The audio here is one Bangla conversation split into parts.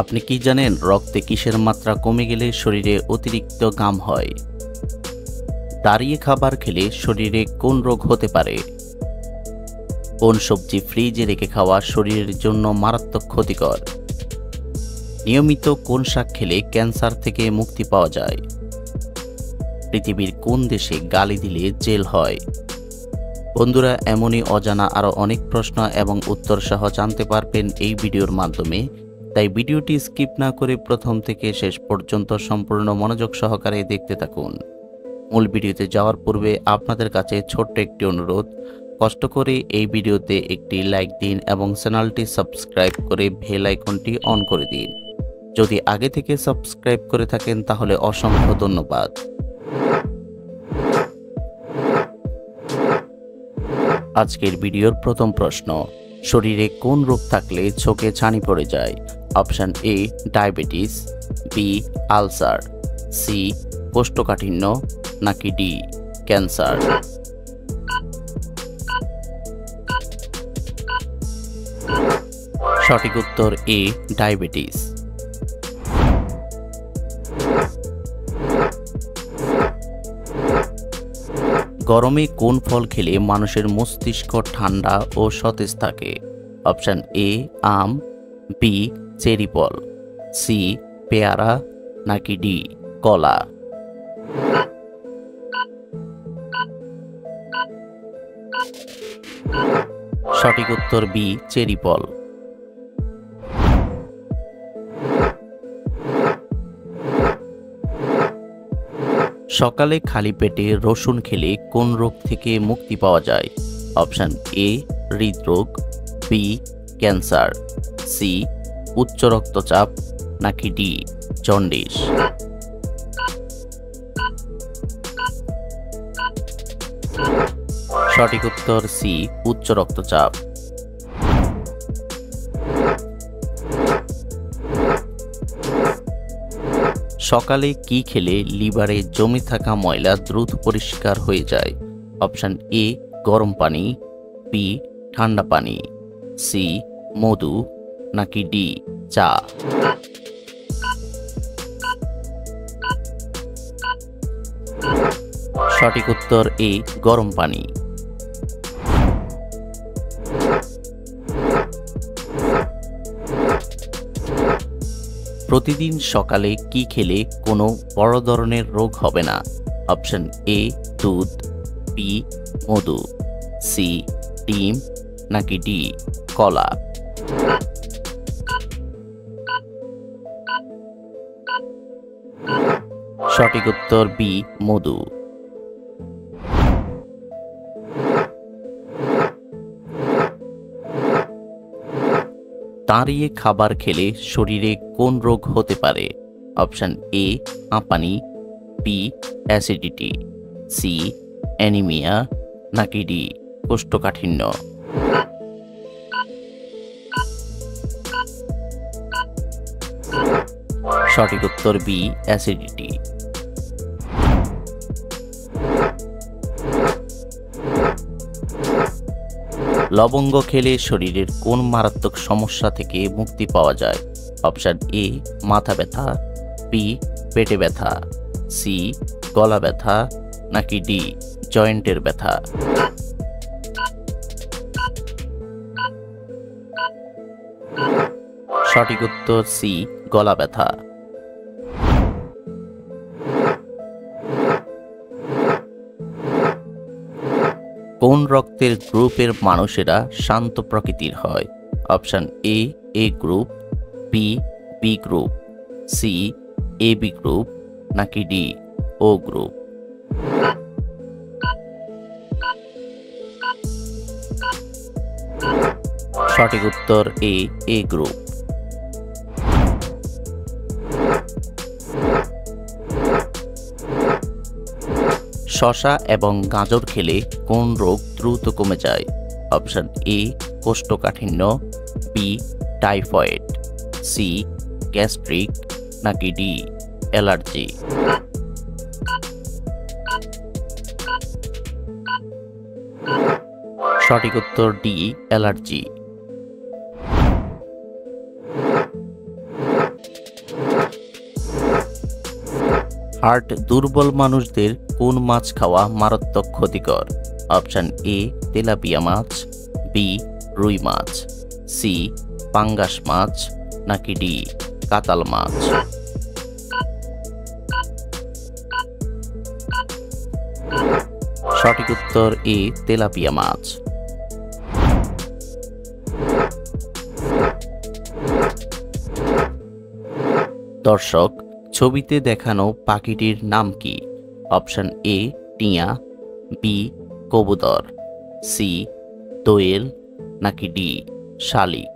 আপনি কি জানেন রক্তে কিসের মাত্রা কমে গেলে শরীরে অতিরিক্ত ঘাম হয়? দাঁড়িয়ে খাবার খেলে শরীরে কোন রোগ হতে পারে? কোন সবজি ফ্রিজে রেখে খাওয়া শরীরের জন্য মারাত্মক ক্ষতিকর? নিয়মিত কোন শাক খেলে ক্যান্সার থেকে মুক্তি পাওয়া যায়? পৃথিবীর কোন দেশে গালি দিলে জেল হয়? বন্ধুরা, এমনই অজানা আরও অনেক প্রশ্ন এবং উত্তর সহ জানতে পারবেন এই ভিডিওর মাধ্যমে। তাই ভিডিওটি স্কিপ না করে প্রথম থেকে শেষ পর্যন্ত সম্পূর্ণ মনোযোগ সহকারে দেখতে থাকুন। মূল ভিডিওতে যাওয়ার পূর্বে আপনাদের কাছে ছোট্ট একটি অনুরোধ, কষ্ট করে এই ভিডিওতে একটি লাইক দিন এবং চ্যানেলটি সাবস্ক্রাইব করে বেল আইকনটি অন করে দিন। যদি আগে থেকে সাবস্ক্রাইব করে থাকেন তাহলে অসংখ্য ধন্যবাদ। আজকের ভিডিওর প্রথম প্রশ্ন, শরীরে কোন রোগ থাকলে চোখে ছানি পড়ে যায়? Option A diabetes, B ulcer, C কোষ্ঠকাঠিন্য, নাকি ডি ক্যান্সার? সঠিক উত্তর এ ডায়াবেটিস। গরমে কোন ফল খেলে মানুষের মস্তিষ্ক ঠান্ডা ও সতেজ থাকে? অপশন এ আম, বি চেরি ফল, সি পেয়ারা, নাকি ডি কলা? সঠিক উত্তর বি চেরি ফল। সকালে খালি পেটে রসুন খেলে কোন রোগ থেকে মুক্তি পাওয়া যায়? অপশন এ হৃদরোগ, বি ক্যান্সার, সি উচ্চ রক্তচাপ, নাকি ডি জন্ডিস? সঠিক উত্তর সি উচ্চ রক্তচাপ। সকালে কি খেলে লিভারে জমে থাকা ময়লা দ্রুত পরিষ্কার হয়ে যায়? অপশন এ গরম পানি, বি ঠান্ডা পানি, সি মধু, নাকি ডি চা? সঠিক উত্তর এ গরম পানি। প্রতিদিন সকালে কি খেলে কোনো বড় ধরনের রোগ হবে না? অপশন এ দুধ, বি মধু, সি ডিম, নাকি ডি কলা? সঠিক উত্তর বি মধু। দাঁড়িয়ে খাবার খেলে শরীরে কোন রোগ হতে পারে? অপশন এ হাঁপানি, বি অ্যাসিডিটি, সি অ্যানিমিয়া, নাকি ডি কোষ্ঠকাঠিন্য? সঠিক উত্তর বি অ্যাসিডিটি। লবঙ্গ খেলে শরীরের কোন মারাত্মক সমস্যা থেকে মুক্তি পাওয়া যায়? অপশন এ মাথা ব্যথা, বি পেটে ব্যথা, সি গলা ব্যথা, নাকি ডি জয়েন্টের ব্যথা? সঠিক উত্তর সি গলা ব্যথা। কোন রক্তের গ্রুপের মানুষেরা শান্ত প্রকৃতির হয়? Option A A group, B B group, C A B group, নাকি ডি ও গ্রুপ? সঠিক উত্তর এ এ গ্রুপ। শসা এবং গাজর খেলে কোন রোগ দ্রুত কমে যায়? অপশন এ কোষ্ঠকাঠিন্য, বি টাইফয়েড, সি গ্যাস্ট্রিক, নাকি ডি অ্যালার্জি? সঠিক উত্তর ডি অ্যালার্জি। হার্ট দুর্বল মানুষদের কোন মাছ খাওয়া মারাত্মক ক্ষতিকর? অপশন এ তেলাপিয়া মাছ, বি রুই মাছ, সি পাঙ্গাস মাছ, নাকি ডি কাতাল মাছ? সঠিক উত্তর এ তেলাপিয়া মাছ। দর্শক, ছবিতে দেখানো পাখিটির নাম কি? অপশন এ টিয়া, বি কবুতর, সি দোয়েল, নাকি ডি শালিক?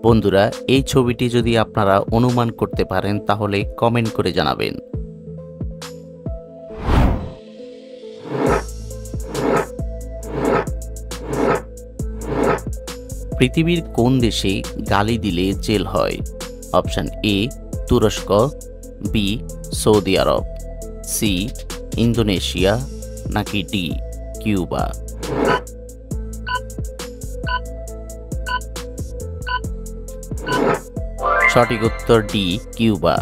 বন্ধুরা, এই ছবিটি যদি আপনারা অনুমান করতে পারেন তাহলে কমেন্ট করে জানাবেন। পৃথিবীর কোন দেশে গালি দিলে জেল হয়? অপশন এ তুরস্ক, বি সৌদি আরব, সি ইন্দোনেশিয়া, নাকি ডি কিউবা? সঠিক উত্তর ডি কিউবা।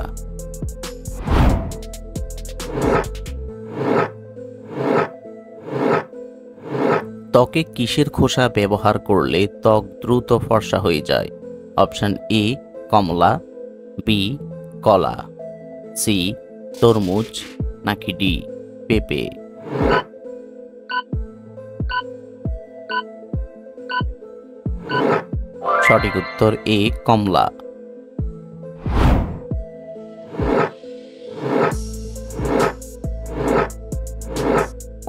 ত্বকে কিসের খোসা ব্যবহার করলে ত্বক দ্রুত ফর্সা হয়ে যায়? অপশন এ কমলা, বি কলা, সি তরমুজ, নাকি ডি পেঁপে? সঠিক উত্তর এ কমলা।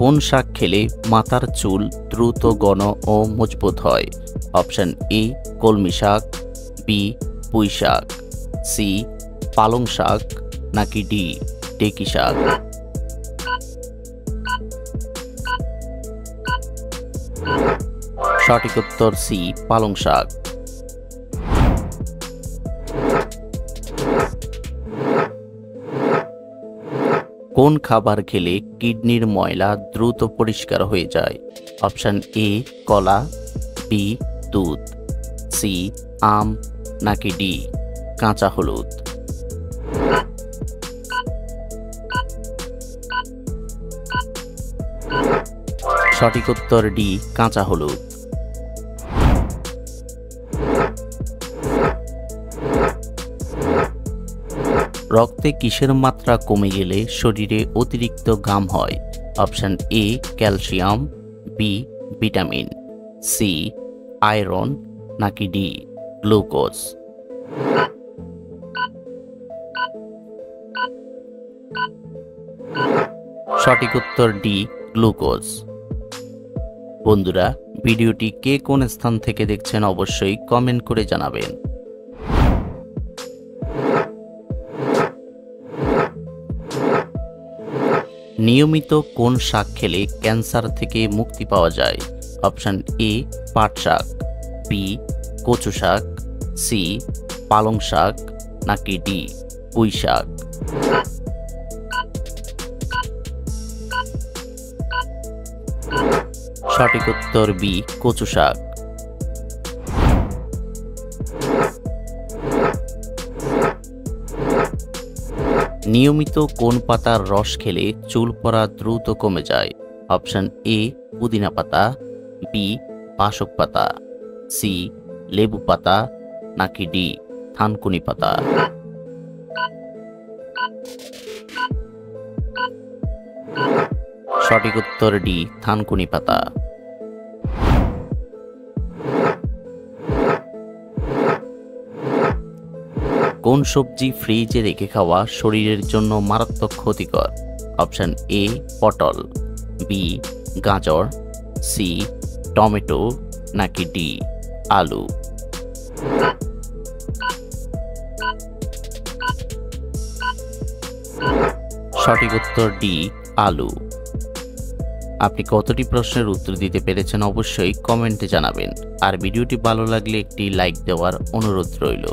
কোন শাক খেলে মাথার চুল দ্রুত ঘন ও মজবুত হয়? অপশন এ কলমি শাক, বি পুঁই শাক, সি পালং শাক, নাকি ডি টেকি শাক? সঠিক উত্তর সি পালং শাক। কোন খাবার খেলে কিডনির ময়লা দ্রুত পরিষ্কার হয়ে যায়? অপশন এ কলা, বি দুধ, সি আম, নাকি ডি কাঁচা হলুদ? সঠিক উত্তর ডি কাঁচা হলুদ। রক্তে কিসের মাত্রা কমে গেলে শরীরে অতিরিক্ত ঘাম হয়? Option A calcium, B vitamin, C iron, নাকি ডি গ্লুকোজ? সঠিক উত্তর ডি গ্লুকোজ। বন্ধুরা, ভিডিওটি কে কোন স্থান থেকে দেখছেন অবশ্যই কমেন্ট করে জানাবেন। নিয়মিত কোন শাক খেলে ক্যান্সার থেকে মুক্তি পাওয়া যায়? অপশন এ পাট শাক, বি কচু শাক, সি পালং শাক, নাকি ডি পুঁই শাক? সঠিক উত্তর বি কচু শাক। নিয়মিত কোন পাতার রস খেলে চুল পড়া দ্রুত কমে যায়? অপশন এ পুদিনা পাতা, বি বাসক পাতা, সি লেবু পাতা, নাকি ডি থানকুনি পাতা? সঠিক উত্তর ডি থানকুনি পাতা। কোন সবজি ফ্রিজে রেখে খাওয়া শরীরের জন্য মারাত্মক ক্ষতিকর? অপশন এ পটল, বি গাজর, সি টমেটো, নাকি ডি আলু? সঠিক উত্তর ডি আলু। আপনি কতটি প্রশ্নের উত্তর দিতে পেরেছেন অবশ্যই কমেন্টে জানাবেন। আর ভিডিওটি ভালো লাগলে একটি লাইক দেওয়ার অনুরোধ রইল।